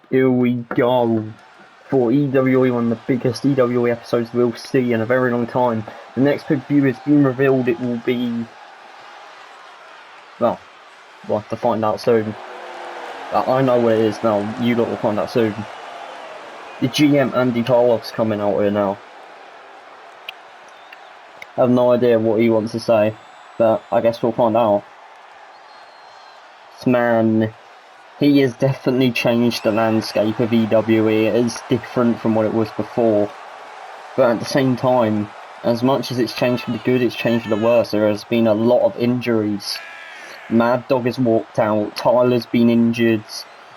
Here we go for EWE, one of the biggest EWE episodes we'll see in a very long time. The next pay-per-view has been revealed. It will be... well, we'll have to find out soon. I know what it is now. You lot will find out soon. The GM Andy Carlos coming out here now. I have no idea what he wants to say, but I guess we'll find out. This man, he has definitely changed the landscape of EWE. It is different from what it was before. But at the same time, as much as it's changed for the good, it's changed for the worse. There has been a lot of injuries. Mad Dog has walked out, Tyler's been injured,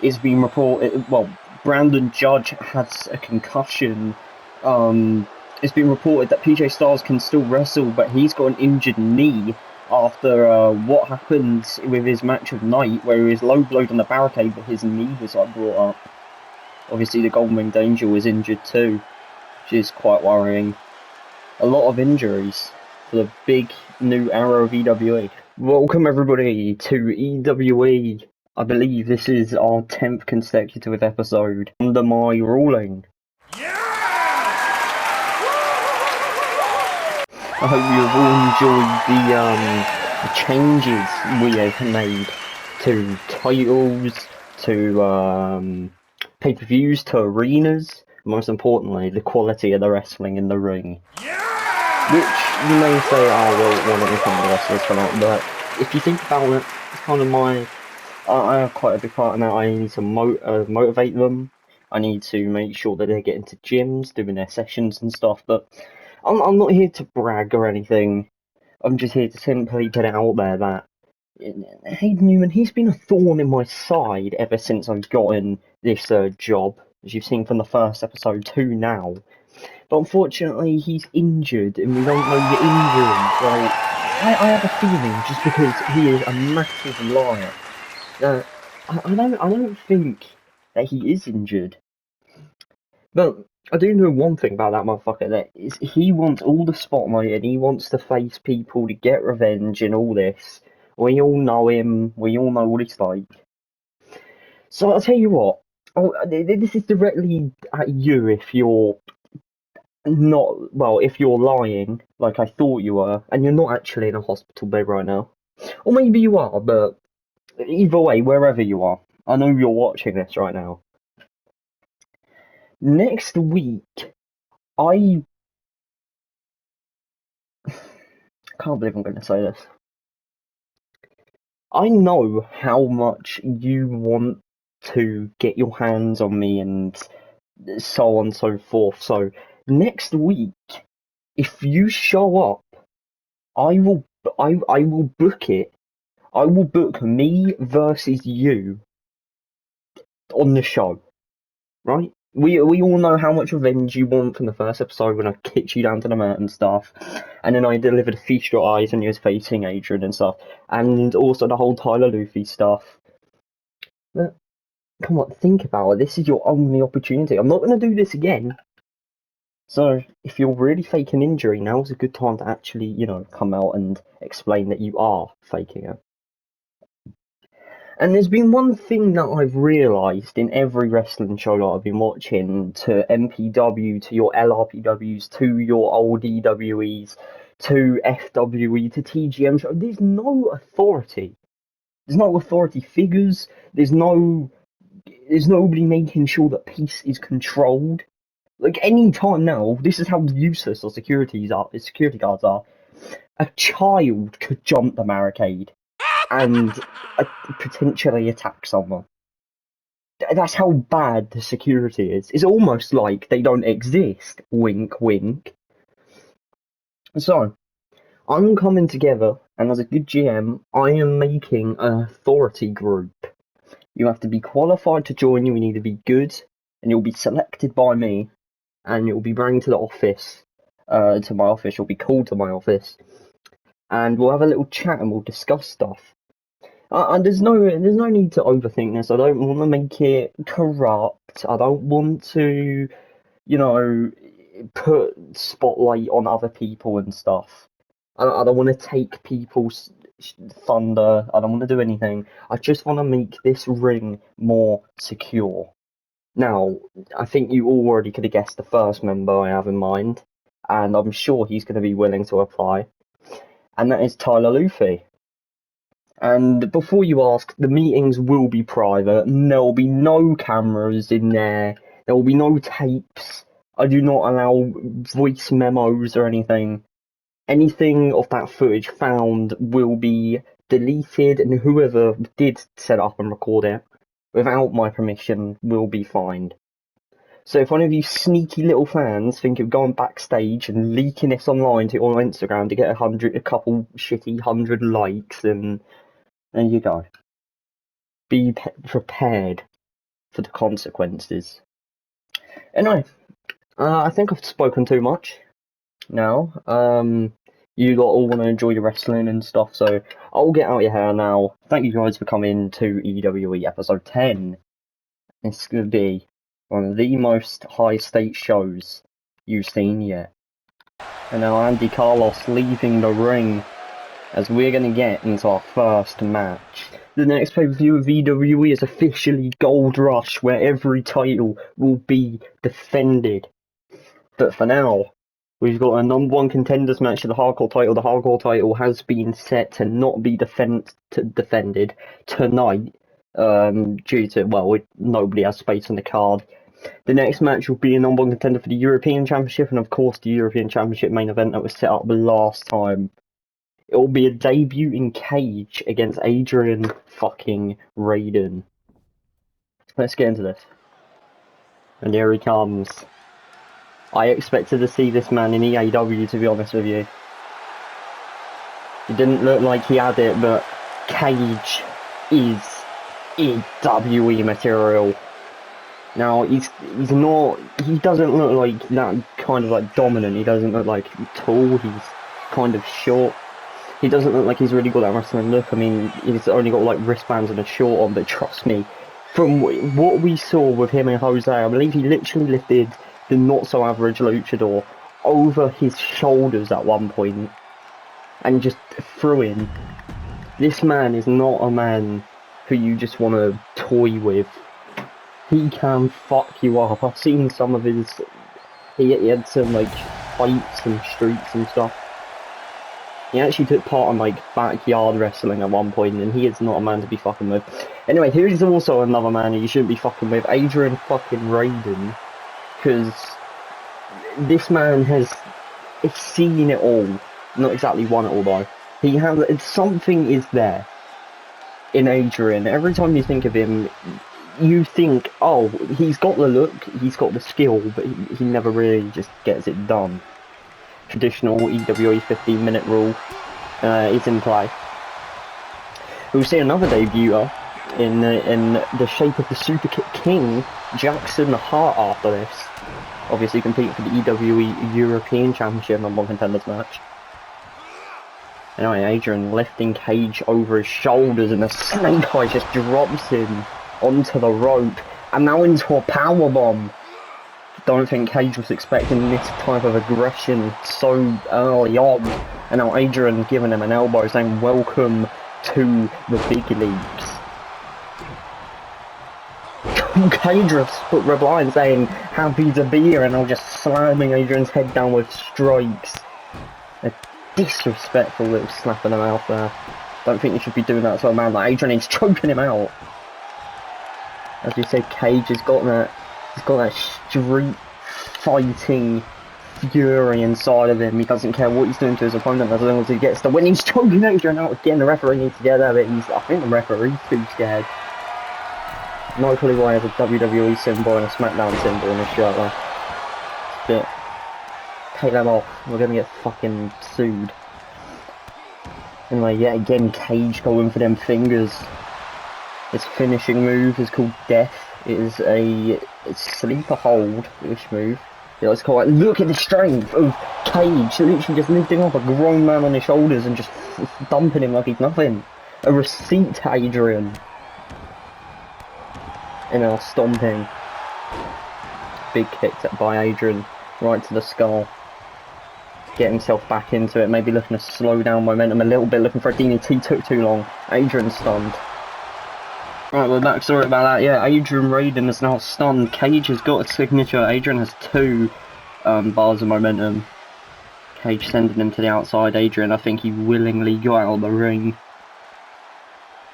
it's been reported, well, Brandon Judge has a concussion. It's been reported that PJ Styles can still wrestle, but he's got an injured knee after what happened with his match of night, where he was low-blowed on the barricade, but his knee was brought up. Obviously, the Golden Winged Angel was injured too, which is quite worrying. A lot of injuries for the big new era of EWE. Welcome everybody to EWE. I believe this is our 10th consecutive episode under my ruling. Yeah! I hope you have all enjoyed the changes we have made to titles, to pay-per-views, to arenas, most importantly, the quality of the wrestling in the ring. Yeah! Which you may say, oh well, one of the wrestlers come out, but if you think about it, it's kind of my... I have quite a big part in that. I need to motivate them. I need to make sure that they're getting to gyms, doing their sessions and stuff, but I'm not here to brag or anything. I'm just here to simply put it out there that Hayden Newman, he's been a thorn in my side ever since I've gotten this job, as you've seen from the first episode to now. But unfortunately, he's injured, and we don't know the injury. Well, I have a feeling, just because he is a massive liar, I don't think that he is injured. But I do know one thing about that motherfucker, that is he wants all the spotlight, and he wants to face people to get revenge and all this. We all know him, we all know what he's like. So I'll tell you what, this is directly at you if you're not, well, if you're lying, like I thought you were, and you're not actually in a hospital bed right now. Or maybe you are, but either way, wherever you are, I know you're watching this right now. Next week, I can't believe I'm going to say this. I know how much you want to get your hands on me and so on and so forth, so next week, if you show up, I will book it. I will book me versus you on the show, right? We all know how much revenge you want from the first episode when I kicked you down to the mat and stuff, and then I delivered Feast Your Eyes and you was facing Adrian and stuff, and also the whole Tyler Luffy stuff. But come on, think about it. This is your only opportunity. I'm not going to do this again. So if you're really faking injury, now's a good time to actually, you know, come out and explain that you are faking it. And there's been one thing that I've realised in every wrestling show that I've been watching, to MPW, to your LRPWs, to your old EWEs, to FWE, to TGM show, there's no authority. There's no authority figures, there's nobody making sure that peace is controlled. Like, any time now, this is how useless the security guards are. A child could jump the barricade and potentially attack someone. That's how bad the security is. It's almost like they don't exist. Wink, wink. So, I'm coming together, and as a good GM, I am making an authority group. You have to be qualified to join. You need to be good, and you'll be selected by me, and you'll be brought to the office, to my office. You'll be called to my office, and we'll have a little chat and we'll discuss stuff. There's no need to overthink this. I don't want to make it corrupt. I don't want to, you know, put spotlight on other people and stuff. I don't want to take people's thunder. I don't want to do anything. I just want to make this ring more secure. Now, I think you already could have guessed the first member I have in mind, and I'm sure he's going to be willing to apply, and that is Tyler Luffy. And before you ask, the meetings will be private. There will be no cameras in there. There will be no tapes. I do not allow voice memos or anything. Anything of that footage found will be deleted, and whoever did set up and record it without my permission will be fined. So if one of you sneaky little fans think of going backstage and leaking this online to your Instagram to get a couple shitty 100 likes, then there you go. Be prepared for the consequences. Anyway, I think I've spoken too much now. You lot all want to enjoy your wrestling and stuff, so I'll get out of here now. Thank you guys for coming to EWE episode 10. It's going to be one of the most high-stakes shows you've seen yet. And now Andy Carlos leaving the ring as we're going to get into our first match. The next pay-per-view of EWE is officially Gold Rush, where every title will be defended. But for now, we've got a #1 contenders match for the Hardcore title. The Hardcore title has been set to not be defended tonight, due to, well, nobody has space on the card. The next match will be a #1 contender for the European Championship, and of course the European Championship main event that was set up last time. It will be a debuting Cage against Adrian fucking Raiden. Let's get into this. And here he comes. I expected to see this man in EAW, to be honest with you. He didn't look like he had it, but Cage is EWE material. Now, he doesn't look like that kind of like dominant. He doesn't look like tall. He's kind of short. He doesn't look like he's really got that wrestling look. I mean, he's only got like wristbands and a short on, but trust me, from what we saw with him and Jose, I believe he literally lifted the not-so-average luchador over his shoulders at one point and just threw him. This man is not a man who you just want to toy with. He can fuck you up. I've seen some of his... He had some, like, fights and streaks and stuff. He actually took part in, like, backyard wrestling at one point, and he is not a man to be fucking with. Anyway, here's also another man who you shouldn't be fucking with, Adrian fucking Raiden. Because this man has seen it all. Not exactly won it all, though. He has... Something is there in Adrian. Every time you think of him, you think, oh, he's got the look, he's got the skill, but he never really just gets it done. Traditional EWE 15-minute rule is in play. We'll see another debuter in the shape of the Super Kick King, Jackson Hart, after this. Obviously competing for the EWE European Championship #1 contenders match. Anyway, Adrian lifting Cage over his shoulders, and the Snake Eye just drops him onto the rope, and now into a powerbomb. Don't think Cage was expecting this type of aggression so early on, and now Adrian giving him an elbow saying welcome to the big leagues. Cage replying saying happy to be here, and now just slamming Adrian's head down with strikes. A disrespectful little slap in the mouth there. Don't think you should be doing that to a man like Adrian. He's choking him out. As you say, Cage has got that. He's got that street fighting fury inside of him. He doesn't care what he's doing to his opponent as long as he gets the win. He's choking Adrian out again. The referee needs to get there, but I think the referee's too scared. No clue why he has a WWE symbol and a SmackDown symbol in his shirt though. But take them off. We're gonna get fucking sued. Anyway, yet again, Cage going for them fingers. His finishing move is called Death. It is a sleeper hold-ish move. Yeah, let's call it. Look at the strength of Cage, literally just lifting up a grown man on his shoulders and just dumping him like he's nothing. A receipt to Adrian. And now stomping. Big kick by Adrian right to the skull. Get himself back into it, maybe looking to slow down momentum a little bit, looking for a DDT, took too long. Adrian stunned. Right, we're back. Sorry about that. Yeah, Adrian Raiden is now stunned. Cage has got a signature. Adrian has 2 bars of momentum. Cage sending him to the outside. Adrian, I think he willingly got out of the ring.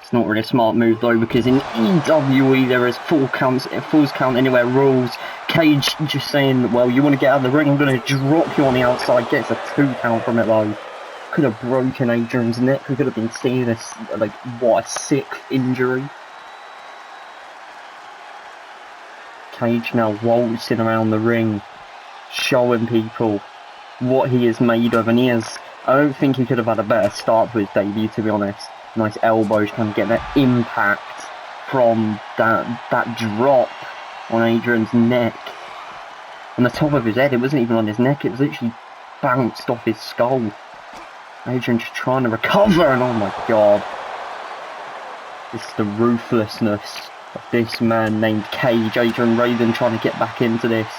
It's not really a smart move though, because in EWE there is falls count anywhere rules. Cage just saying, well, you want to get out of the ring, I'm going to drop you on the outside. Gets a 2 count from it though. Could have broken Adrian's neck. We could have been seeing this, like, what, a 6th injury. Cage now waltzing around the ring, showing people what he is made of, and I don't think he could have had a better start to his debut, to be honest. Nice elbows, trying to get that impact from that drop on Adrian's neck. On the top of his head, it wasn't even on his neck, it was literally bounced off his skull. Adrian just trying to recover, and oh my god. This is the ruthlessness of this man named Cage. Adrian Raiden trying to get back into this.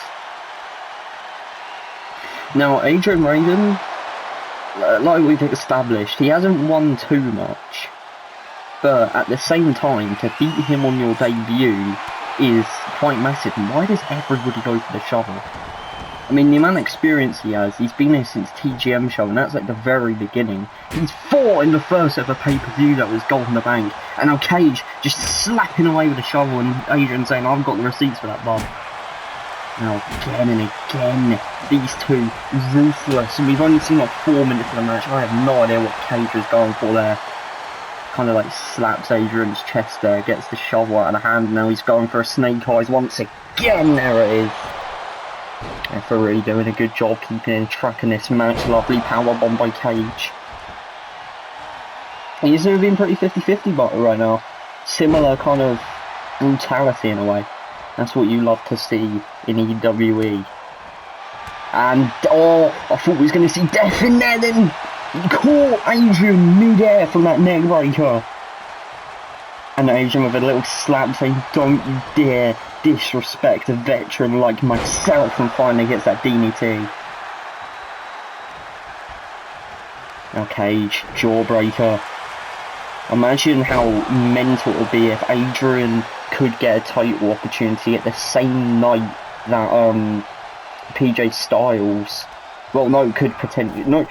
Now, Adrian Raiden, like we've established, he hasn't won too much. But at the same time, to beat him on your debut is quite massive. And why does everybody go for the shovel? I mean, the amount of experience he has, he's been here since TGM show, and that's like the very beginning. He's fought in the first ever pay-per-view that was Gold in the Bank, and now Cage just slapping away with a shovel, and Adrian saying, I've got the receipts for that, bud. Now, again and again, these two, ruthless, and we've only seen like 4 minutes of the match. I have no idea what Cage was going for there. Kind of like slaps Adrian's chest there, gets the shovel out of the hand, and now he's going for a snake eyes once again. There it is. Referee doing a good job keeping in track in this match. Lovely powerbomb by Cage. He's been pretty 50-50 right now. Similar kind of brutality in a way. That's what you love to see in EWE. And, oh, I thought we was going to see death in there then. He caught Adrian mid-air from that neck breaker. And Adrian with a little slap saying, don't you dare disrespect a veteran like myself, and finally gets that DDT. Now Cage, jawbreaker. Imagine how mental it would be if Adrian could get a title opportunity at the same night that PJ Styles, well, no, could potentially, no,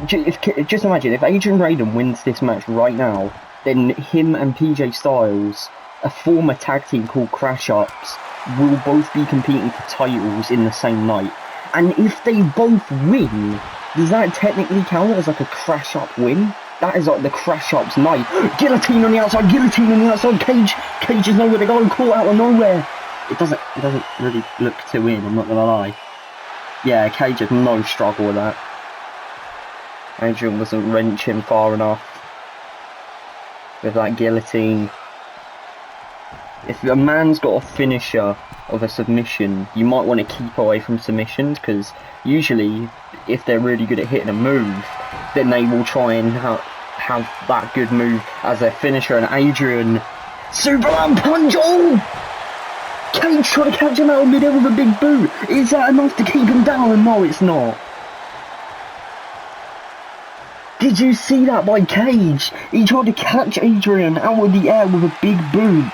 just imagine if Adrian Raiden wins this match right now, then him and PJ Styles, a former tag team called Crash Ups, will both be competing for titles in the same night. And if they both win, does that technically count as like a Crash Up win? That is like the Crash Ups night. Guillotine on the outside, guillotine on the outside, Cage is nowhere to go, caught out of nowhere. It doesn't really look too in, I'm not gonna lie. Yeah, Cage had no struggle with that. Adrian wasn't wrenching far enough with that guillotine. If a man's got a finisher of a submission, you might want to keep away from submissions, because usually, if they're really good at hitting a move, then they will try and have that good move as their finisher. And Adrian, Superman punch! Oh! Cage trying to catch him out of midair with a big boot. Is that enough to keep him down? And no, it's not. Did you see that by Cage? He tried to catch Adrian out of the air with a big boot.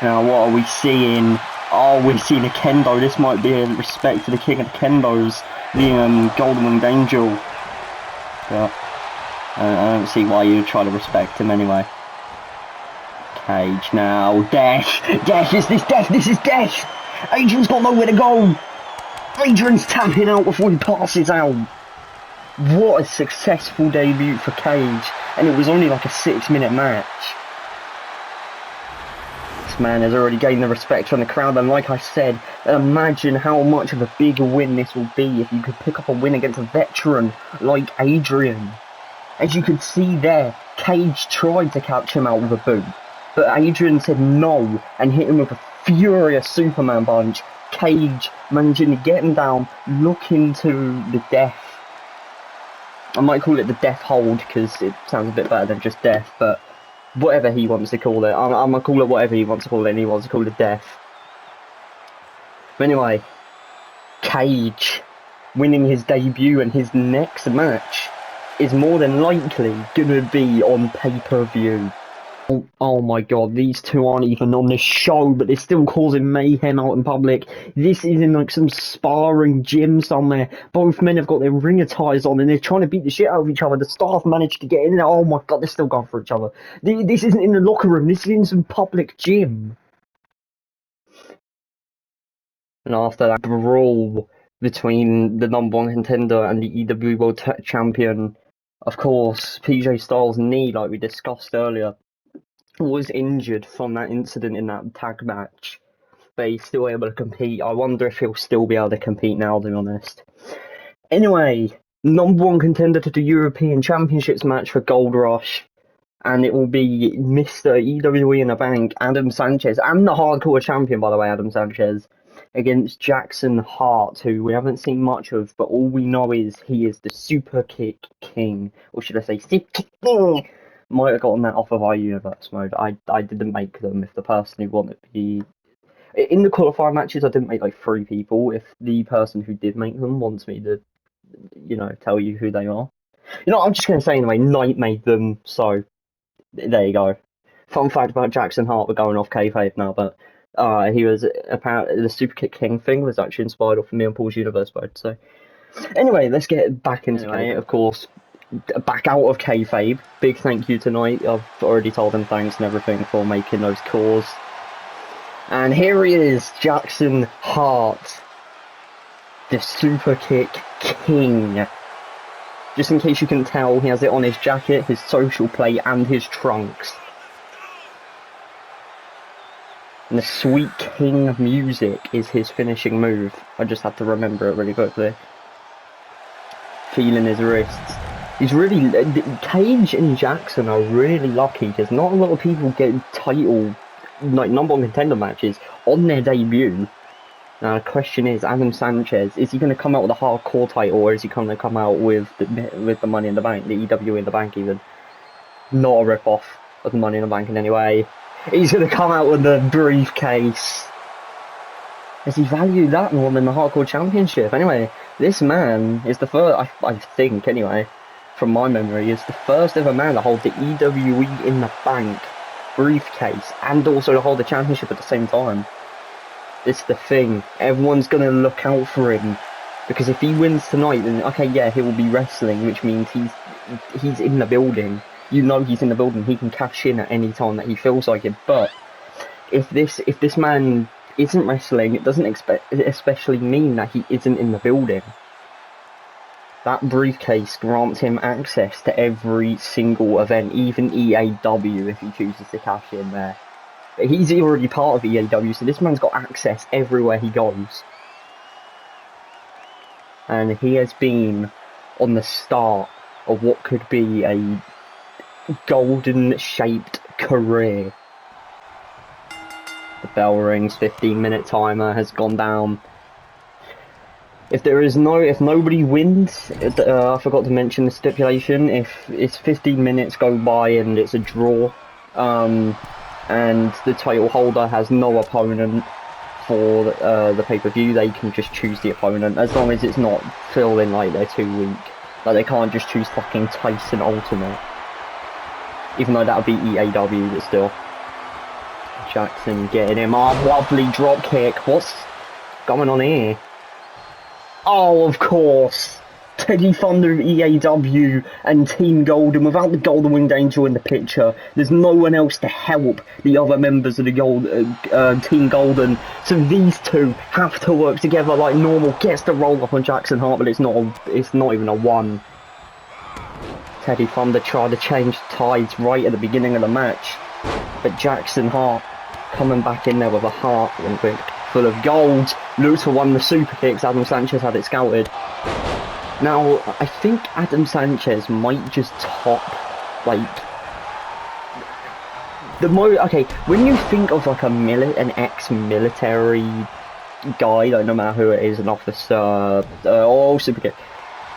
Now, what are we seeing? Oh, we're seeing a kendo. This might be a respect to the king of the kendos, the Golden Winged Angel. But I don't see why you would try to respect him anyway. Cage now. Death! Death! Is this death? This is death! Adrian's got nowhere to go! Adrian's tapping out before he passes out. What a successful debut for Cage. And it was only like a 6-minute match. This man has already gained the respect from the crowd, and like I said, imagine how much of a big win this will be if you could pick up a win against a veteran like Adrian. As you could see there, Cage tried to catch him out with a boot, but Adrian said no and hit him with a furious Superman punch. Cage managing to get him down, look into the death. I might call it the death hold because it sounds a bit better than just death, but whatever he wants to call it. I'm going to call it whatever he wants to call it, and he wants to call it death. But anyway, Cage winning his debut, and his next match is more than likely going to be on pay-per-view. Oh my god, these two aren't even on this show, but they're still causing mayhem out in public. This is in like some sparring gym somewhere. Both men have got their ringer ties on and they're trying to beat the shit out of each other. The staff managed to get in there. Oh my god, they're still going for each other. This isn't in the locker room, this is in some public gym. And after that brawl between the #1 contender and the EWE World Champion, of course, PJ Styles' knee, like we discussed earlier, was injured from that incident in that tag match, but he's still able to compete. I wonder if he'll still be able to compete now, to be honest. Anyway, #1 contender to the European Championships match for Gold Rush, and it will be Mr. EWE in the Bank, Adam Sanchez, and the Hardcore Champion, by the way, Adam Sanchez, against Jackson Hart, who we haven't seen much of, but all we know is he is the Super Kick King, or should I say Super Kick King? Might have gotten that off of our universe mode. I didn't make them. If the person who wanted to be in the qualifying matches, I didn't make like 3 people. If the person who did make them wants me to, tell you who they are, I'm just gonna say anyway. Knight made them, so there you go. Fun fact about Jackson Hart, we're going off kayfabe now, but he was apparently the Super Kick King thing was actually inspired off of me and Paul's universe mode. So anyway, let's get back into kayfabe. Of course, back out of kayfabe. Big thank you tonight. I've already told him thanks and everything for making those calls. And here he is, Jackson Hart, the Super Kick King. Just in case you can tell, he has it on his jacket, his social plate, and his trunks. And the Sweet King music is his finishing move. I just had to remember it really quickly. Feeling his wrists. He's really... Cage and Jackson are really lucky, because not a lot of people get title, like #1 contender matches on their debut. Now the question is, Adam Sanchez, is he going to come out with a hardcore title, or is he going to come out with the Money in the Bank, the EWE in the Bank even? Not a rip-off of the Money in the Bank in any way. He's going to come out with the briefcase. Has he valued that more than the Hardcore Championship? Anyway, this man is the first, I think anyway, from my memory, is the first ever man to hold the EWE in the Bank briefcase and also to hold the championship at the same time. It's the thing. Everyone's going to look out for him. Because if he wins tonight, then okay, yeah, he will be wrestling, which means he's in the building. You know he's in the building. He can cash in at any time that he feels like it. But if this man isn't wrestling, it doesn't especially mean that he isn't in the building. That briefcase grants him access to every single event, even EAW if he chooses to cash in there. But he's already part of EAW, so this man's got access everywhere he goes. And he has been on the start of what could be a golden-shaped career. The bell rings, 15-minute timer has gone down. If nobody wins, I forgot to mention the stipulation, if it's 15 minutes go by and it's a draw, and the title holder has no opponent for the pay-per-view, they can just choose the opponent, as long as it's not feeling like they're too weak. Like, they can't just choose fucking Tyson Ultimate. Even though that would be EAW, but still. Jackson getting him. Oh, wobbly drop kick. What's going on here? Oh, of course. Teddy Thunder, EAW, and Team Golden. Without the Golden Winged Angel in the picture, there's no one else to help the other members of the Team Golden. So these two have to work together like normal. Gets the roll up on Jackson Hart, but it's not even a one. Teddy Thunder tried to change tides right at the beginning of the match, but Jackson Hart coming back in there with a heart full of gold. Looks for one of the super kicks. Adam Sanchez had it scouted. Now, I think Adam Sanchez might just top, like, okay, when you think of, like, an ex-military guy, like, no matter who it is, an officer, super kick,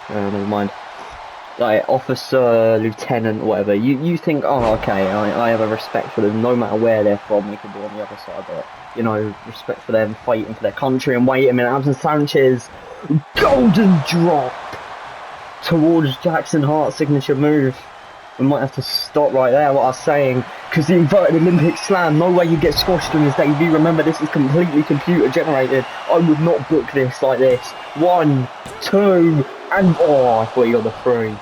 never mind, like, officer, lieutenant, whatever, you think, oh, okay, I have a respect for them, no matter where they're from, they could be on the other side, but, you know, respect for them, fighting for their country, and wait a minute, Adam Sanchez, golden drop towards Jackson Hart's signature move. We might have to stop right there, what I was saying, because the inverted Olympic slam, no way you get squashed on his debut. Remember, this is completely computer generated. I would not book this like this. 1, 2, and oh, I thought you got the 3.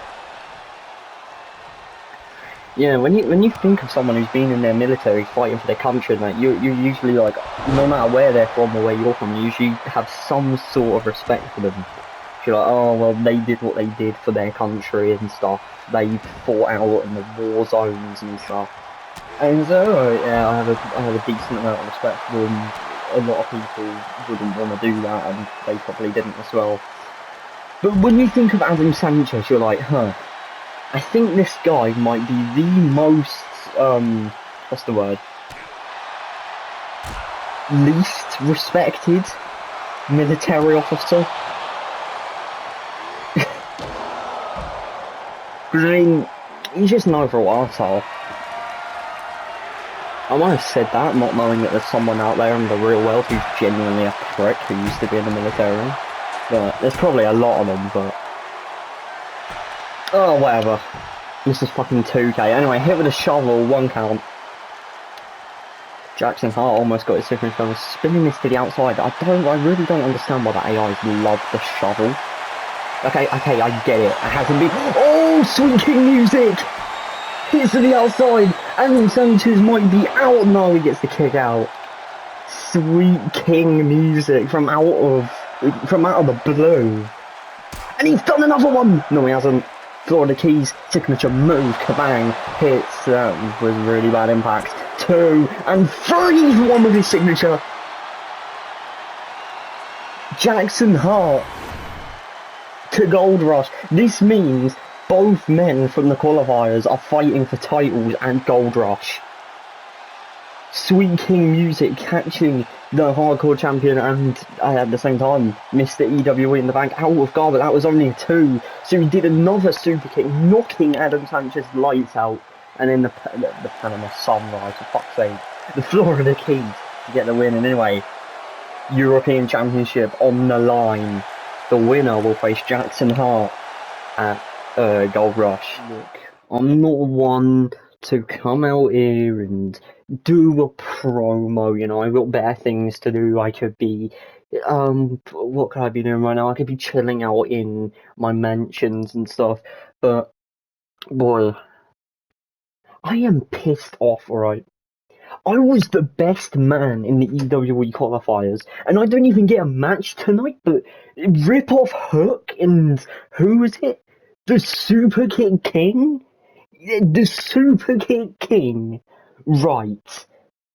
Yeah, when you think of someone who's been in their military fighting for their country, like you usually like, no matter where they're from or where you're from, you usually have some sort of respect for them. You're like, oh well, they did what they did for their country and stuff. They fought out in the war zones and stuff. And so yeah, I have a decent amount of respect for them. A lot of people wouldn't want to do that, and they probably didn't as well. But when you think of Adam Sanchez, you're like, huh. I think this guy might be the most, what's the word? Least respected military officer. Because, I mean, he's just an overall arsehole. I might have said that, not knowing that there's someone out there in the real world who's genuinely a prick who used to be in the military. But there's probably a lot of them, but... oh, whatever. This is fucking 2K. Anyway, hit with a shovel, 1 count. Jackson Hart almost got his signature. I was spinning this to the outside. I really don't understand why the AIs love the shovel. Okay, I get it. It hasn't been... oh, Sweet King music! Hits to the outside. Adam Sanchez might be out. No, he gets the kick out. Sweet King music from out of the blue. And he's done another one! No, he hasn't. Florida Keys, signature move, kabang, hits, that was really bad impact. 2 and 3, 1 with his signature. Jackson Hart to Gold Rush. This means both men from the qualifiers are fighting for titles and Gold Rush. Sweet King music catching the hardcore champion and at the same time Mr. EWE in the bank out of guard, but that was only a 2. So he did another super kick, knocking Adam Sanchez's lights out, and then the Panama Sunrise, for fuck's sake, the Florida Keys to get the win. And anyway, European Championship on the line. The winner will face Jackson Hart at Gold Rush. Look, I'm not one to come out here and do a promo, you know. I've got better things to do. I could be, what could I be doing right now? I could be chilling out in my mansions and stuff, but, boy, I am pissed off, alright? I was the best man in the EWE qualifiers, and I don't even get a match tonight, but rip off Hook and who was it? The Super Kick King? The Super Kick King, right?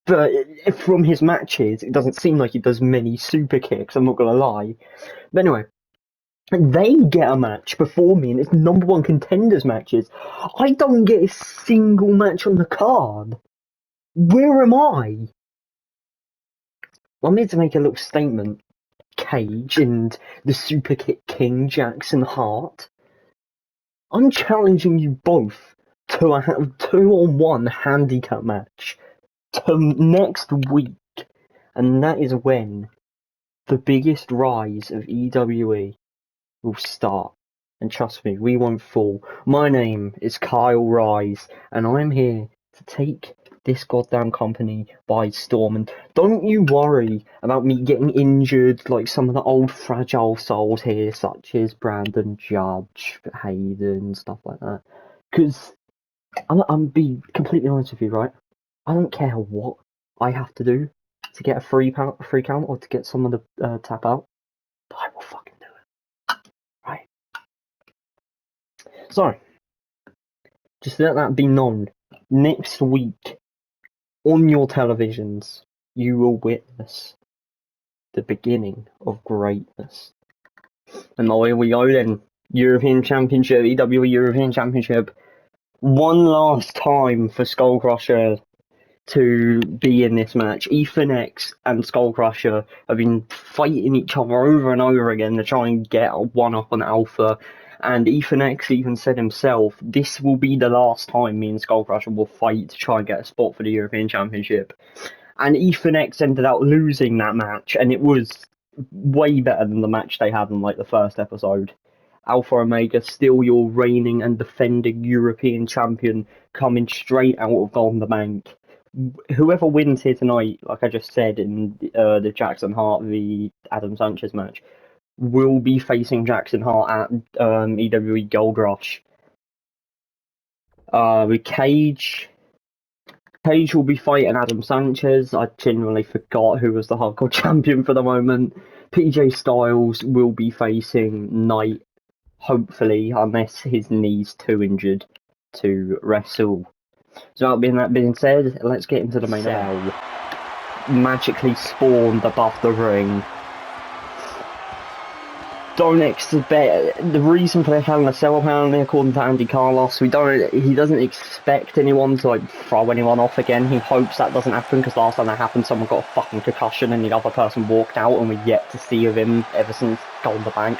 But from his matches, it doesn't seem like he does many super kicks, I'm not gonna lie. But anyway, they get a match before me, and it's #1 contenders matches. I don't get a single match on the card. Where am I? I'm here to make a little statement. Cage and the Super Kick King, Jackson Hart. I'm challenging you both to a 2-on-1 handicap match to next week, and that is when the biggest rise of EWE will start. And trust me, we won't fall. My name is Kyle Rise, and I'm here to take this goddamn company by storm. And don't you worry about me getting injured like some of the old fragile souls here, such as Brandon Judge, Hayden, stuff like that. Because I'm be completely honest with you, right? I don't care what I have to do to get a free count or to get someone to tap out, but I will fucking do it. Right? So, just let that be known. Next week, on your televisions, you will witness the beginning of greatness. And away we go then. European Championship, EWE European Championship. One last time for Skullcrusher to be in this match. Ethan X and Skullcrusher have been fighting each other over and over again to try and get one up on Alpha. And Ethan X even said himself, this will be the last time me and Skullcrusher will fight to try and get a spot for the European Championship. And Ethan X ended up losing that match, and it was way better than the match they had in like the first episode. Alpha Omega, still your reigning and defending European champion, coming straight out of Golden the Bank. Whoever wins here tonight, like I just said in the Jackson Hart v Adam Sanchez match, will be facing Jackson Hart at EWE Gold Rush. With Cage will be fighting Adam Sanchez. I genuinely forgot who was the hardcore champion for the moment. PJ Styles will be facing Knight, hopefully, unless his knee's too injured to wrestle. So that being said, let's get into the main event. Magically spawned above the ring. Don't expect the reason for the Hell in a Cell, apparently, according to Andy Carlos. He doesn't expect anyone to like throw anyone off again. He hopes that doesn't happen, because last time that happened, someone got a fucking concussion and the other person walked out, and we're yet to see of him ever since Golden the Bank.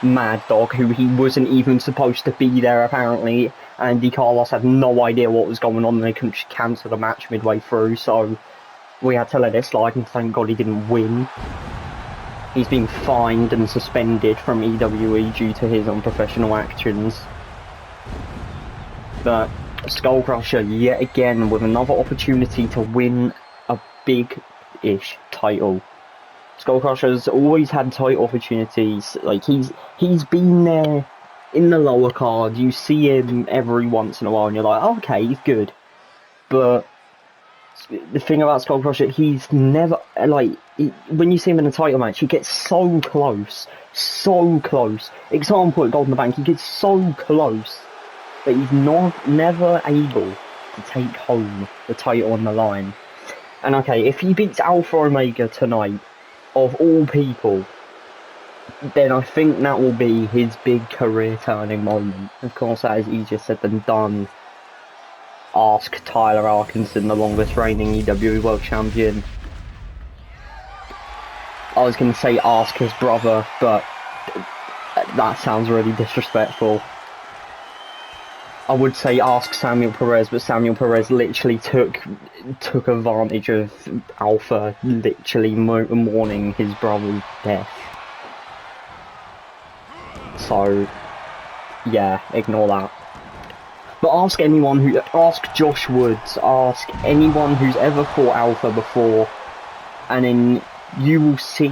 Mad Dog, who he wasn't even supposed to be there apparently. Andy Carlos had no idea what was going on, and they couldn't just cancel the match midway through, so we had to let it slide, and thank God he didn't win. He's been fined and suspended from EWE due to his unprofessional actions. But Skull Crusher, yet again, with another opportunity to win a big-ish title. Skull Crusher's always had title opportunities. Like, he's been there in the lower card. You see him every once in a while, and you're like, oh, okay, he's good. But the thing about Skull Crusher, he's never, like, when you see him in a title match, he gets so close. Example at Golden the Bank, he gets so close, but he's never able to take home the title on the line. And okay, if he beats Alpha Omega tonight, of all people, then I think that will be his big career turning moment. Of course, that is easier said than done. Ask Tyler Arkinson, the longest reigning EWE World Champion. I was going to say ask his brother, but that sounds really disrespectful. I would say ask Samuel Perez, but Samuel Perez literally took advantage of Alpha literally mourning his brother's death. So, yeah, ignore that. But ask Josh Woods, ask anyone who's ever fought Alpha before, and then you will see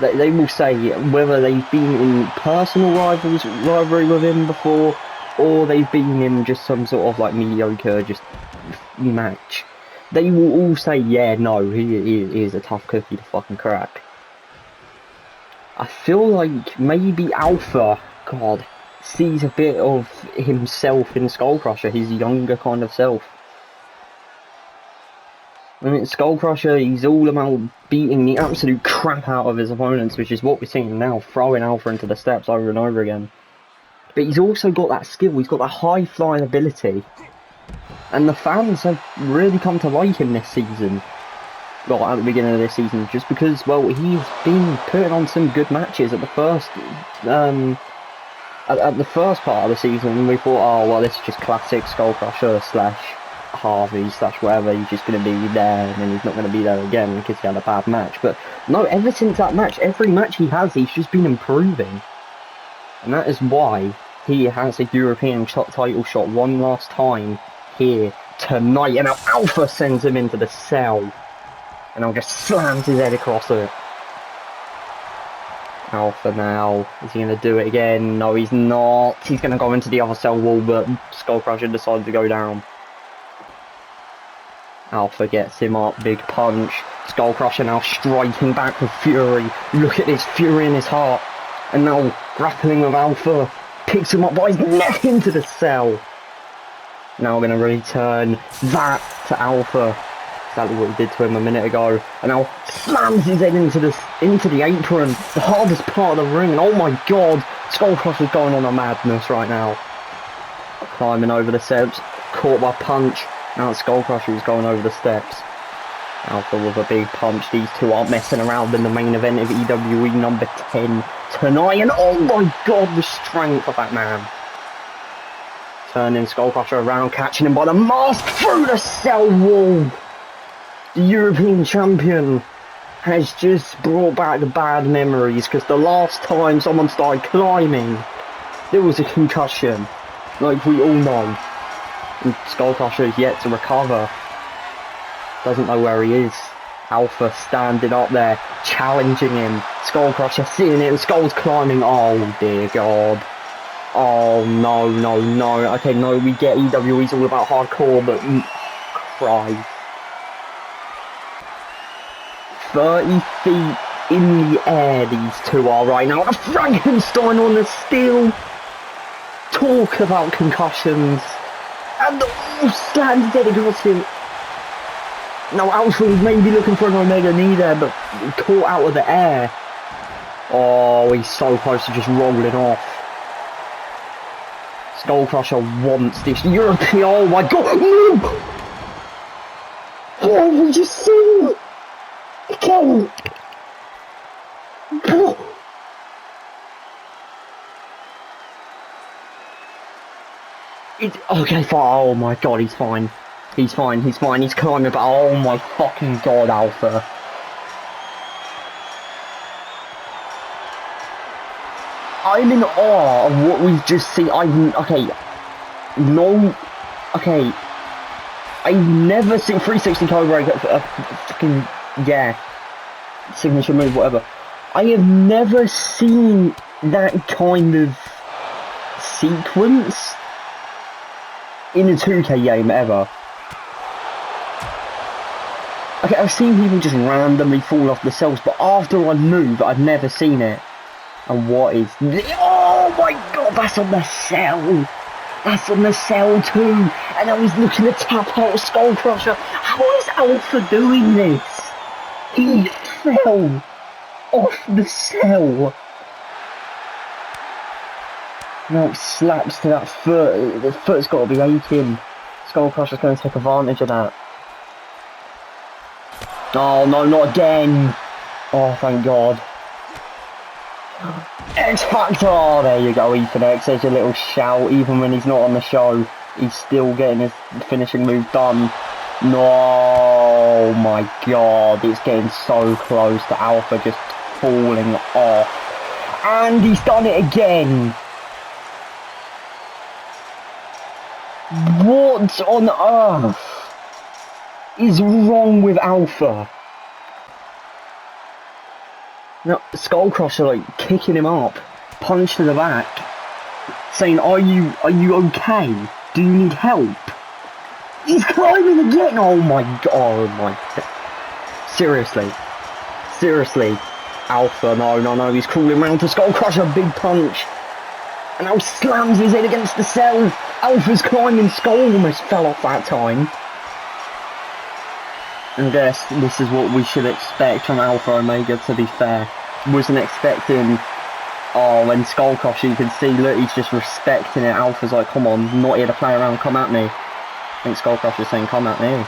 that they will say whether they've been in personal rivalry with him before, or they've been in just some sort of like mediocre just match. They will all say, yeah, no, he is a tough cookie to fucking crack. I feel like maybe Alpha, God, sees a bit of himself in Skull Crusher, his younger kind of self. I mean, Skull Crusher, he's all about beating the absolute crap out of his opponents, which is what we're seeing now, throwing Alpha into the steps over and over again. But he's also got that skill, he's got that high-flying ability. And the fans have really come to like him this season. Well, at the beginning of this season, just because, well, he's been putting on some good matches at the first... At the first part of the season, we thought, oh, well, this is just classic Skull Crusher slash Harvey slash whatever, he's just going to be there, and then he's not going to be there again because he had a bad match. But no, ever since that match, every match he has, he's just been improving. And that is why he has a European title shot one last time here tonight. And now Alpha sends him into the cell. And now just slams his head across it. Alpha now, is he going to do it again? No, he's not. He's going to go into the other cell wall, but Skull Crusher decided to go down. Alpha gets him up, big punch. Skull Crusher now striking back with fury. Look at this fury in his heart. And now grappling with Alpha, picks him up by his neck into the cell. Now we're going to return that to Alpha. Exactly what he did to him a minute ago, and now slams his head into the apron, the hardest part of the ring. And oh my God, Skull Crusher's going on a madness right now. Climbing over the steps, caught by punch. Now Skull Crusher is going over the steps. Alpha with a big punch. These two aren't messing around in the main event of EWE number 10 tonight. And oh my God, the strength of that man. Turning Skull Crusher around, catching him by the mask through the cell wall. The European champion has just brought back the bad memories, because the last time someone started climbing, there was a concussion, like we all know. And Skullcrusher is yet to recover. Doesn't know where he is. Alpha standing up there, challenging him. Skullcrusher seeing it, and Skull's climbing. Oh dear God. Oh no, no, no. Okay, no, we get EWE's all about hardcore, but Christ. 30 feet in the air these two are right now. A Frankenstein on the steel. Talk about concussions. And slams dead across him. Now Alpha was maybe looking for an Omega knee there, but caught out of the air. Oh, he's so close to just rolling off. Skullcrusher wants this European. Oh my God! No! What have we just seen? Again! Okay, fine. Oh my God, he's fine. He's fine, he's fine. He's climbing, but oh my fucking God, Alpha. I'm in awe of what we've just seen. Okay. I've never seen 360 Cobra, fucking, yeah. Signature move, whatever. I have never seen that kind of sequence in a 2K game ever. Okay, I've seen people just randomly fall off the cells, but after I move, I've never seen it. And what is... Oh my God, that's on the cell! That's on the cell too! And I was looking to tap out Skullcrusher. How is Alpha doing this? He fell off the cell. Now it slaps to that foot. The foot's got to be aching. Skullcrusher's going to take advantage of that. Oh no, not again! Oh, thank God. X Factor! Oh, there you go, Ethan X. There's your little shout. Even when he's not on the show, he's still getting his finishing move done. No, oh my God, it's getting so close to Alpha just falling off. And he's done it again! What on earth is wrong with Alpha? Now, Skullcrusher like kicking him up, punch to the back, saying, Are you okay? Do you need help? He's climbing again! Oh my God, oh my God. Seriously, Alpha, no, he's crawling round to Skullcrusher, big punch. And now slams his head against the cell. Alpha's climbing, Skull almost fell off that time. And guess this is what we should expect from Alpha Omega, to be fair. Wasn't expecting... Oh, when Skullcrusher, you can see, look, he's just respecting it. Alpha's like, come on, I'm not here to play around, come at me. I think Skullcrusher's saying, come at me.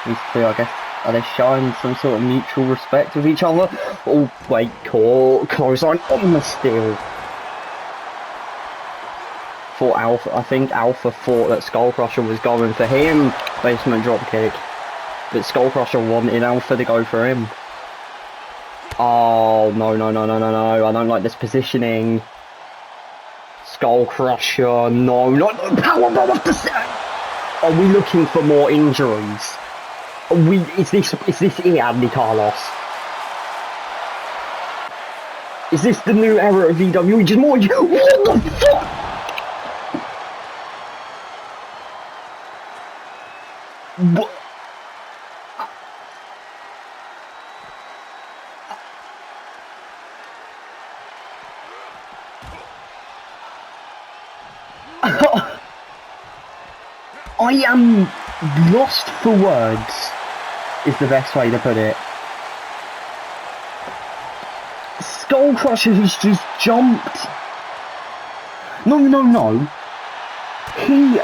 These two, I guess, are they showing some sort of mutual respect with each other? Oh, wait, close on the steel. I think Alpha thought that Skullcrusher was going for him. Basement dropkick. But Skullcrusher wanted Alpha to go for him. Oh, no. I don't like this positioning. Skullcrusher, no. Powerbomb off the set. Are we looking for more injuries? Is this it, Andy Carlos? Is this the new era of EWE? Just more... What the fuck? What? I am lost for words, is the best way to put it. Skullcrusher has just jumped. No. He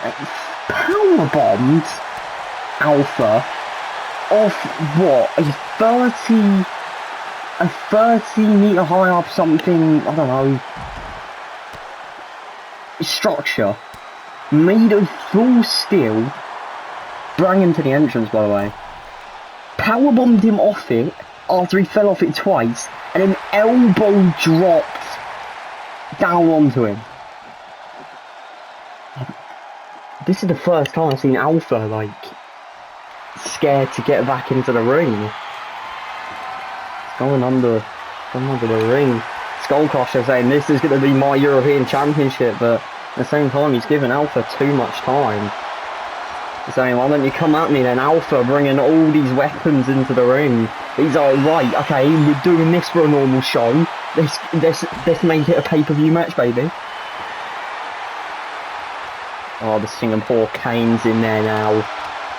powerbombed Alpha off what, a 30 meter high up something, I don't know, structure made of full steel. Bring him to the entrance, by the way. powerbombed him off it after he fell off it twice, and then elbow dropped down onto him. This is the first time I've seen Alpha, like, scared to get back into the ring. It's going under the ring. Skullcrusher saying this is going to be my European Championship, but at the same time he's giving Alpha too much time. He's saying, why don't you come at me then, Alpha, bringing all these weapons into the ring. He's like, right, okay, we're doing this for a normal show. Let's make it a pay-per-view match, baby. Oh, the Singapore Cane's in there now.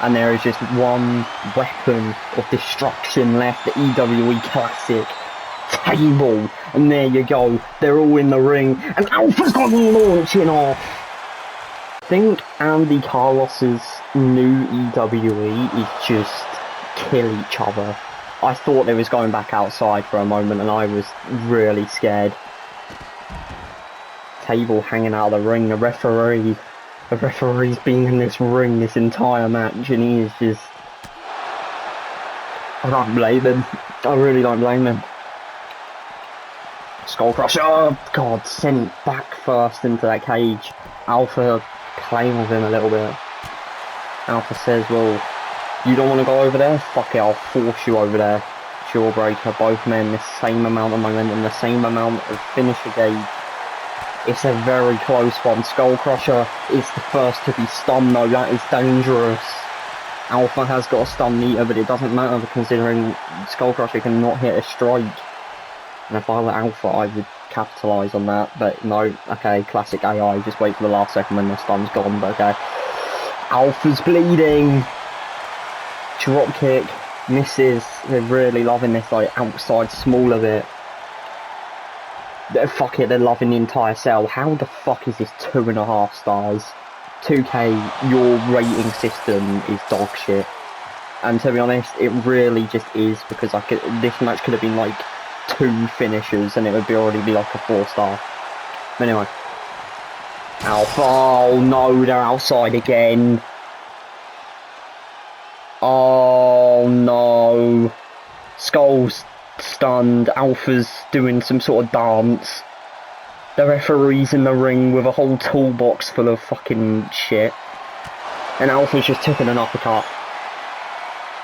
And there is just one weapon of destruction left, the EWE Classic table. And there you go, they're all in the ring, and Alpha's got launching off. I think Andy Carlos's new EWE is just kill each other. I thought they was going back outside for a moment, and I was really scared. Table hanging out of the ring, the referee's been in this ring this entire match, and he is just... I don't blame him. I really don't blame him. Skullcrusher, oh god, sent back first into that cage. Alpha playing with him a little bit. Alpha says, well, you don't want to go over there? Fuck it, I'll force you over there. Jawbreaker, both men, the same amount of momentum, the same amount of finisher gauge. It's a very close one. Skullcrusher is the first to be stunned though, that is dangerous. Alpha has got a stun meter, but it doesn't matter considering Skullcrusher cannot hit a strike. And if I were Alpha, I would capitalise on that, but no, okay, classic AI, just wait for the last second when the stun's gone, but okay. Alpha's bleeding. Drop kick, misses. They're really loving this, like, outside smaller bit. Fuck it, they're loving the entire cell. How the fuck is this 2.5 stars? 2K, your rating system is dog shit. And to be honest, it really just is, because this match could have been like 2 finishers and it would already be like a 4-star. But anyway. Alpha, oh no, they're outside again. Oh no. Skull's stunned, Alpha's doing some sort of dance. The referee's in the ring with a whole toolbox full of fucking shit. And Alpha's just taking an uppercut.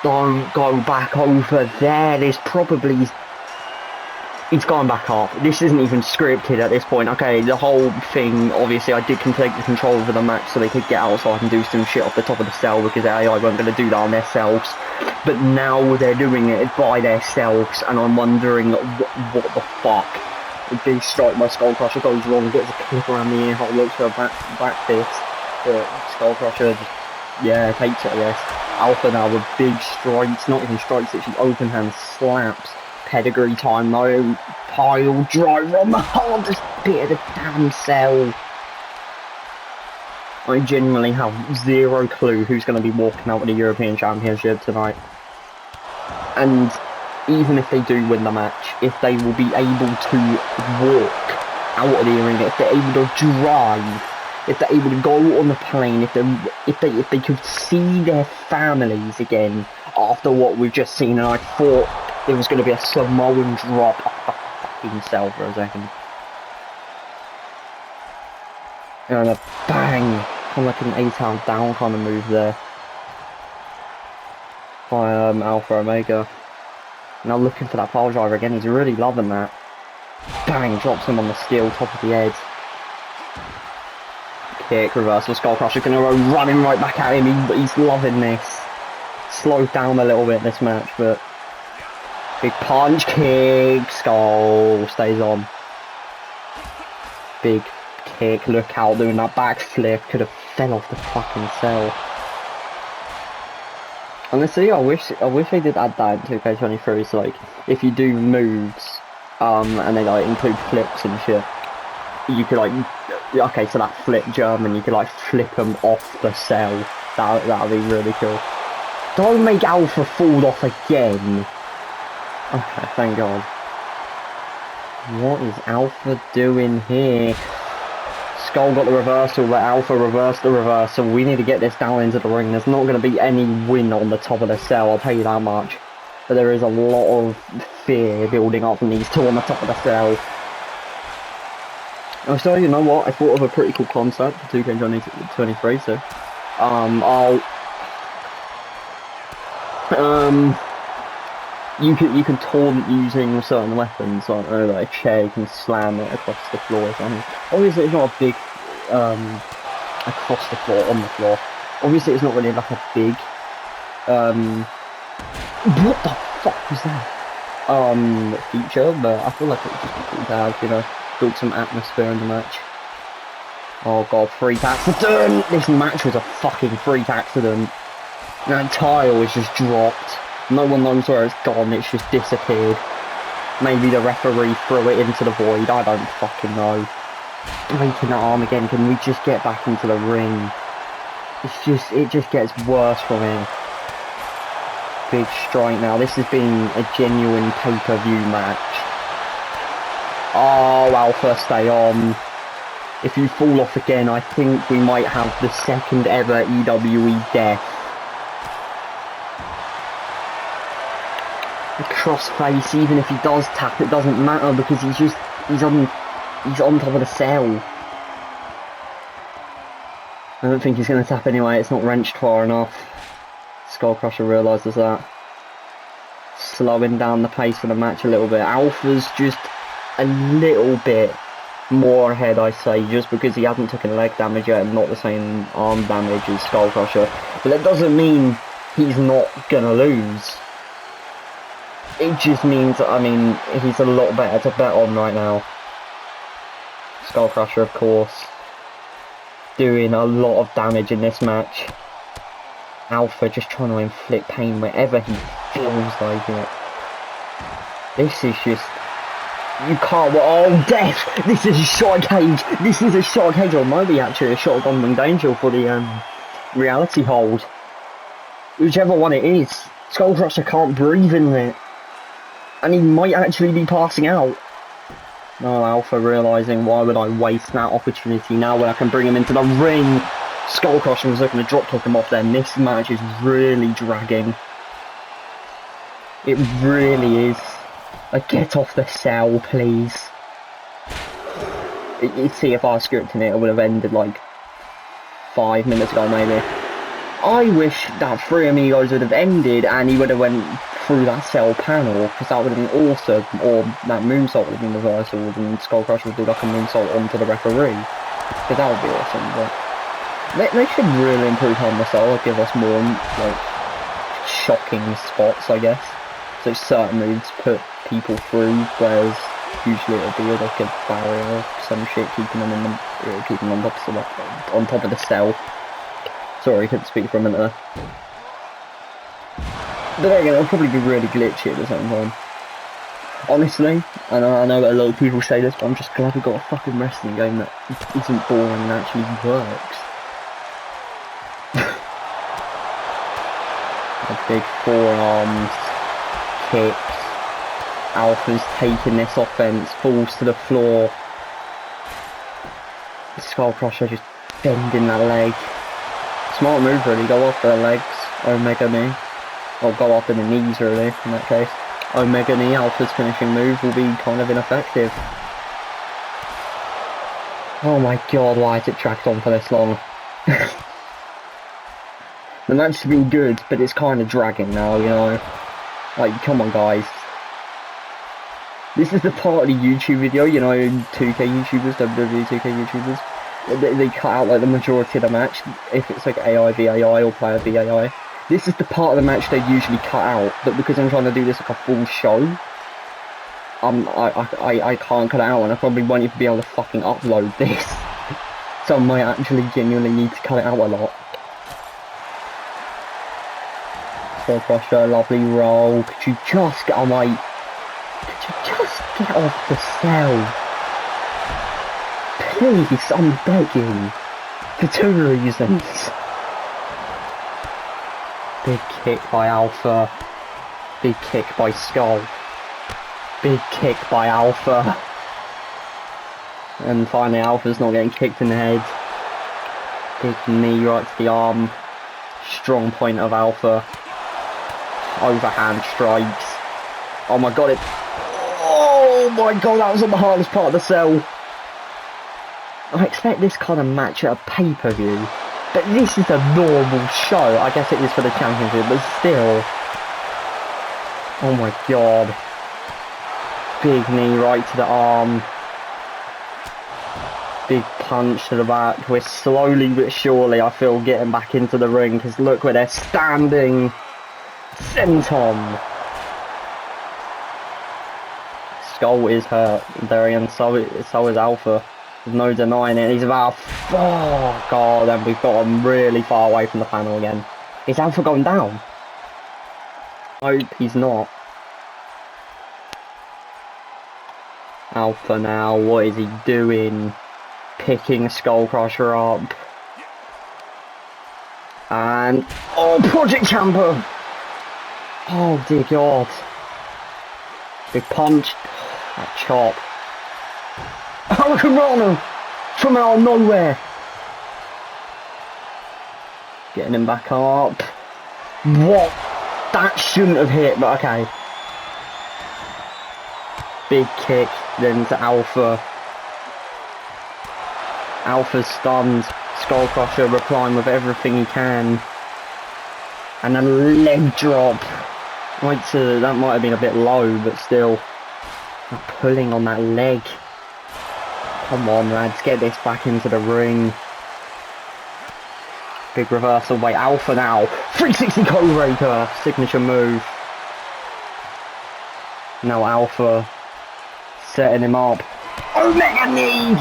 Don't go back over there, there's probably... He's gone back up. This isn't even scripted at this point. Okay, the whole thing, obviously I did take the control over the match so they could get outside and do some shit off the top of the cell because AI weren't going to do that on themselves. But now they're doing it by themselves and I'm wondering what the fuck. A big strike by Skullcrusher goes wrong, gets a clip around the ear hole, looks for a back fist. But Skullcrusher just, yeah, takes it I guess. Alpha now with big strikes, not even strikes, actually open hand slaps. Pedigree time though, pile driver on the hardest bit of the damn cell. I genuinely have zero clue who's going to be walking out with the European Championship tonight. And even if they do win the match, if they will be able to walk out of the arena, if they're able to drive, if they're able to go on the plane, if they could see their families again after what we've just seen, and I thought there was going to be a Samoan drop off the fucking cell for a second. And a bang! Kind of like an 8-out down kind of move there. By Alpha Omega. Now looking for that pile driver again, he's really loving that. Bang! Drops him on the steel, top of the head. Kick, reversal, Skullcrusher gonna go running right back at him, but he's loving this. Slowed down a little bit this match, but... Big punch, kick, Skull stays on. Big kick, look out, doing that backflip, could have fell off the fucking cell. Honestly, I wish they did add that in 2K23, so like, if you do moves, and they like include flips and shit, you could like, okay, so that flip German, you could like flip them off the cell. That'd be really cool. Don't make Alpha fall off again. Okay, thank God. What is Alpha doing here? Skull got the reversal, but Alpha reversed the reversal. We need to get this down into the ring. There's not going to be any win on the top of the cell, I'll tell you that much. But there is a lot of fear building up from these two on the top of the cell. So, you know what? I thought of a pretty cool concept for 2K23, so... You can taunt using certain weapons, like, I don't know, like a chair, you can slam it across the floor or something. Obviously it's not a big, across the floor, on the floor. Obviously it's not really like a big, what the fuck was that? Feature, but I feel like it would just be cool to have, you know, build some atmosphere in the match. Oh god, freak accident! This match was a fucking freak accident. That tile is just dropped. No one knows where it's gone, it's just disappeared. Maybe the referee threw it into the void, I don't fucking know. Breaking the arm again, can we just get back into the ring? It just gets worse from here. Big strike now, this has been a genuine pay-per-view match. Oh, Alpha, stay on. If you fall off again, I think we might have the second ever EWE death. Crossface, even if he does tap, it doesn't matter because he's on top of the cell. I don't think he's going to tap anyway, it's not wrenched far enough. Skullcrusher realises that. Slowing down the pace of the match a little bit. Alpha's just a little bit more ahead, I say, just because he hasn't taken leg damage yet and not the same arm damage as Skullcrusher. But that doesn't mean he's not going to lose. It just means, I mean, he's a lot better to bet on right now. Skullcrusher, of course, doing a lot of damage in this match. Alpha just trying to inflict pain wherever he feels like it. This is just... You can't... Oh, death! This is a shot cage! This is a shot cage, or maybe actually a shot of Gunman Danger for the reality hold. Whichever one it is, Skullcrusher can't breathe in it. And he might actually be passing out. No, Alpha realising, why would I waste that opportunity now when I can bring him into the ring? Skullcrusher was looking to drop kick him off then. This match is really dragging. It really is. Like, get off the cell, please. You'd see if I was scripting it, it would have ended like 5 minutes ago maybe. I wish that Three Amigos would have ended and he would have went through that cell panel, because that would have been awesome, or that moonsault would have been reversal and Skullcrusher would do like a moonsault onto the referee, because that would be awesome. But they should really improve on the cell, give us more like shocking spots, I guess. So certain moves put people through, whereas usually it would be like a barrier or some shit keeping them in the, keeping them on top of the cell. Sorry, I couldn't speak for a minute there. But then again, it'll probably be really glitchy at the same time. Honestly, I know that a lot of people say this, but I'm just glad we got a fucking wrestling game that isn't boring and actually works. A big forearms, kicks. Alpha's taking this offense, falls to the floor. Skullcrusher just bending that leg. Smart move really, go after the legs, Omega knee. Or go after the knees really, in that case. Omega knee, Alpha's finishing move will be kind of ineffective. Oh my god, why has it dragged on for this long? The match has been good, but it's kind of dragging now, you know. Like, come on guys. This is the part of the YouTube video, you know, 2K YouTubers, WWE 2K YouTubers. They cut out like the majority of the match, if it's like AI v AI or player v AI. This is the part of the match they usually cut out, but because I'm trying to do this like a full show, I can't cut it out, and I probably won't even be able to fucking upload this. So I might actually genuinely need to cut it out a lot. Skullcrusher, lovely roll. Could you just get on my... Could you just get off the cell? Please, I'm begging. For 2 reasons. Big kick by Alpha. Big kick by Skull. Big kick by Alpha. And finally Alpha's not getting kicked in the head. Big knee right to the arm. Strong point of Alpha. overhand strikes. Oh my god, oh my god, that was on the hardest part of the cell. I expect this kind of match at a pay-per-view, but this is a normal show. I guess it is for the championship, but still. Oh my god. Big knee right to the arm. Big punch to the back. We're slowly but surely, I feel, getting back into the ring, because look where they're standing. Senton. Skull is hurt, and so is Alpha. There's no denying it. He's about, oh god, and we've got him really far away from the panel again. Is Alpha going down? Nope, he's not. Alpha now, what is he doing? Picking Skull Crusher up. And, oh, Project Champa! Oh dear god. Big punch. That chop. Hurricane Rana from out of nowhere. Getting him back up. What? That shouldn't have hit, but okay. Big kick, then to Alpha. Alpha's stunned. Skull Crusher replying with everything he can. And a leg drop. That might have been a bit low, but still. Pulling on that leg. Come on, lads, get this back into the ring. Big reversal. Wait, Alpha now. 360 Codebreaker. Signature move. Now Alpha setting him up. Omega knee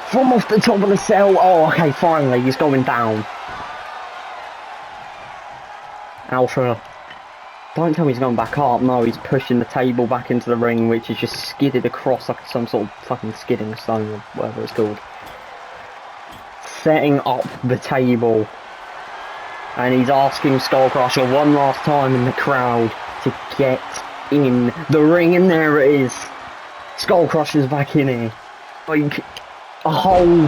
from off the top of the cell. Oh, okay, finally, he's going down. Alpha. Don't tell me he's going back up. No, he's pushing the table back into the ring, which is just skidded across like some sort of fucking skidding stone or whatever it's called. Setting up the table. And he's asking Skull Crusher one last time in the crowd to get in the ring, and there it is. Skull Crusher's back in here. Like, a whole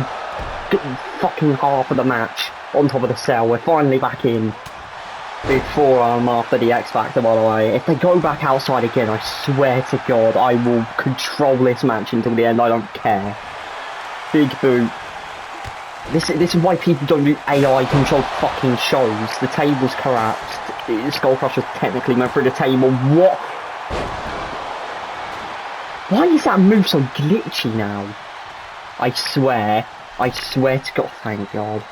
fucking half of the match on top of the cell. We're finally back in. Big forearm after the X Factor, by the way. If they go back outside again, I swear to God, I will control this match until the end. I don't care. Big boot. This is why people don't do AI controlled fucking shows. The table's collapsed. Skull Crusher's technically went through the table. What? Why is that move so glitchy now? I swear to God, thank God.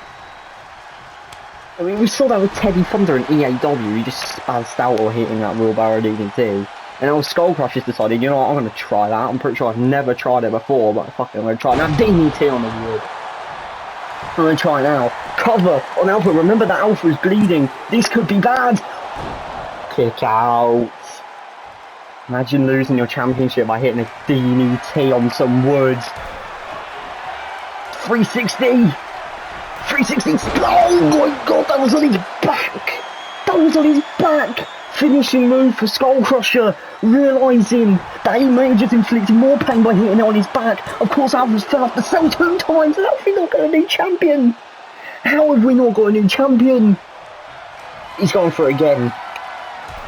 I mean, we saw that with Teddy Thunder and EAW. He just spazzed out or hitting that wheelbarrow DDT. And now Skull Crusher's decided, you know what, I'm going to try that. I'm pretty sure I've never tried it before, but fuck it, I'm going to try it now. DDT on the wood. I'm going to try it now. Cover on Alpha. Remember that Alpha is bleeding. This could be bad. Kick out. Imagine losing your championship by hitting a DDT on some wood. 360. 360. Oh my God, that was on his back. That was on his back. Finishing move for Skull Crusher. Realising that he may have just inflicted more pain by hitting it on his back. Of course, Alpha's fell off the cell 2 times. How have we not got a new champion? How have we not got a new champion? He's going for it again.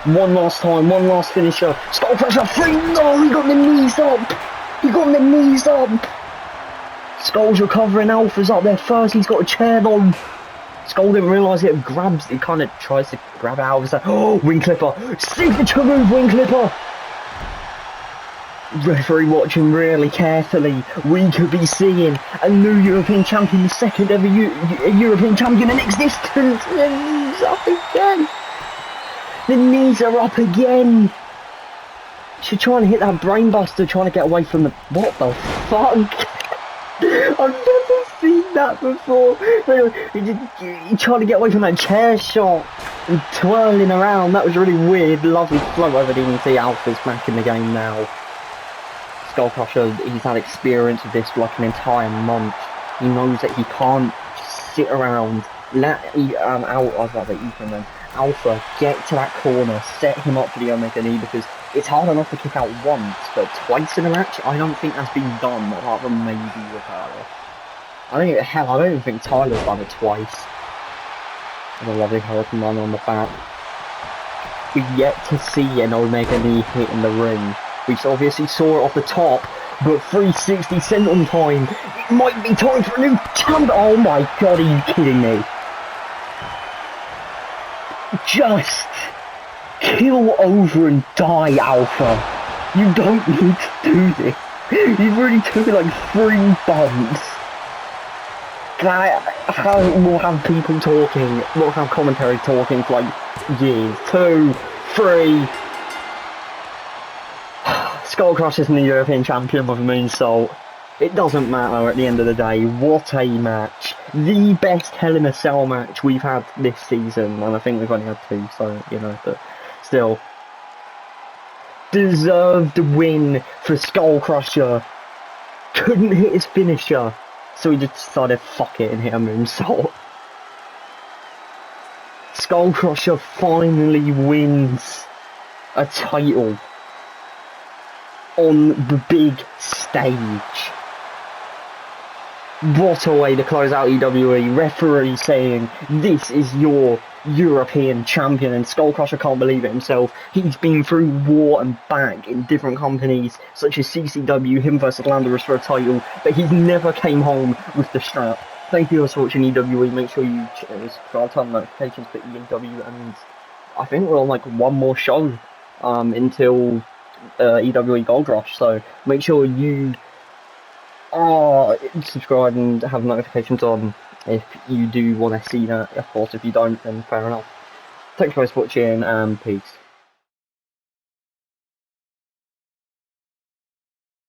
One last time, one last finisher. Skull Crusher 3. No, he got the knees up. He got the knees up. Skull's recovering. Alpha's up there first. He's got a chair on. Skull didn't realise it grabs. He kind of tries to grab it out of his. Oh, wing clipper. Signature move, wing clipper. Referee watching really carefully. We could be seeing a new European champion, the second ever European champion in existence. The knees up again. The knees are up again. She's trying to hit that brainbuster, trying to get away from the. What the fuck? I've never seen that before. He trying to get away from that chair shot and twirling around. That was really weird. Lovely flow over DDT. Alpha's back in the game now. Skull Crusher, he's had experience with this for like an entire month. He knows that he can't just sit around. Let Alpha get to that corner, set him up for the Omega knee, because it's hard enough to kick out once, but twice in a match, I don't think that's been done, apart from maybe Ricardo. I don't even think Tyler's done it twice. And a lovely Hurricane Run on the back. we yet to see an Omega knee hit in the ring. We obviously saw it off the top, but 360 Senton time. It might be time for a new champ. Oh my god, are you kidding me? Just kill over and die, Alpha. You don't need to do this. You've already taken like 3 bumps. We'll have people talking, we'll have commentary talking for like years. 2, 3. Skullcrush isn't the European champion with a moonsault. It doesn't matter at the end of the day. What a match. The best Hell in a Cell match we've had this season. And I think we've only had 2, so, you know, but still. Deserved win for Skullcrusher. Couldn't hit his finisher. So he just decided, fuck it, and hit a moonsault. Skullcrusher finally wins a title on the big stage. What a way to close out EWE. Referee saying, this is your European champion, and Skullcrusher can't believe it himself. He's been through war and back in different companies, such as CCW, him versus Landorus for a title, but he's never came home with the strap. Thank you for watching EWE. Make sure you subscribe, turn notifications for EWE, and I think we're on like one more show until EWE Gold Rush, so make sure you subscribe and have notifications on if you do want to see that. Of course, if you don't, then fair enough. Thanks guys for watching, and peace.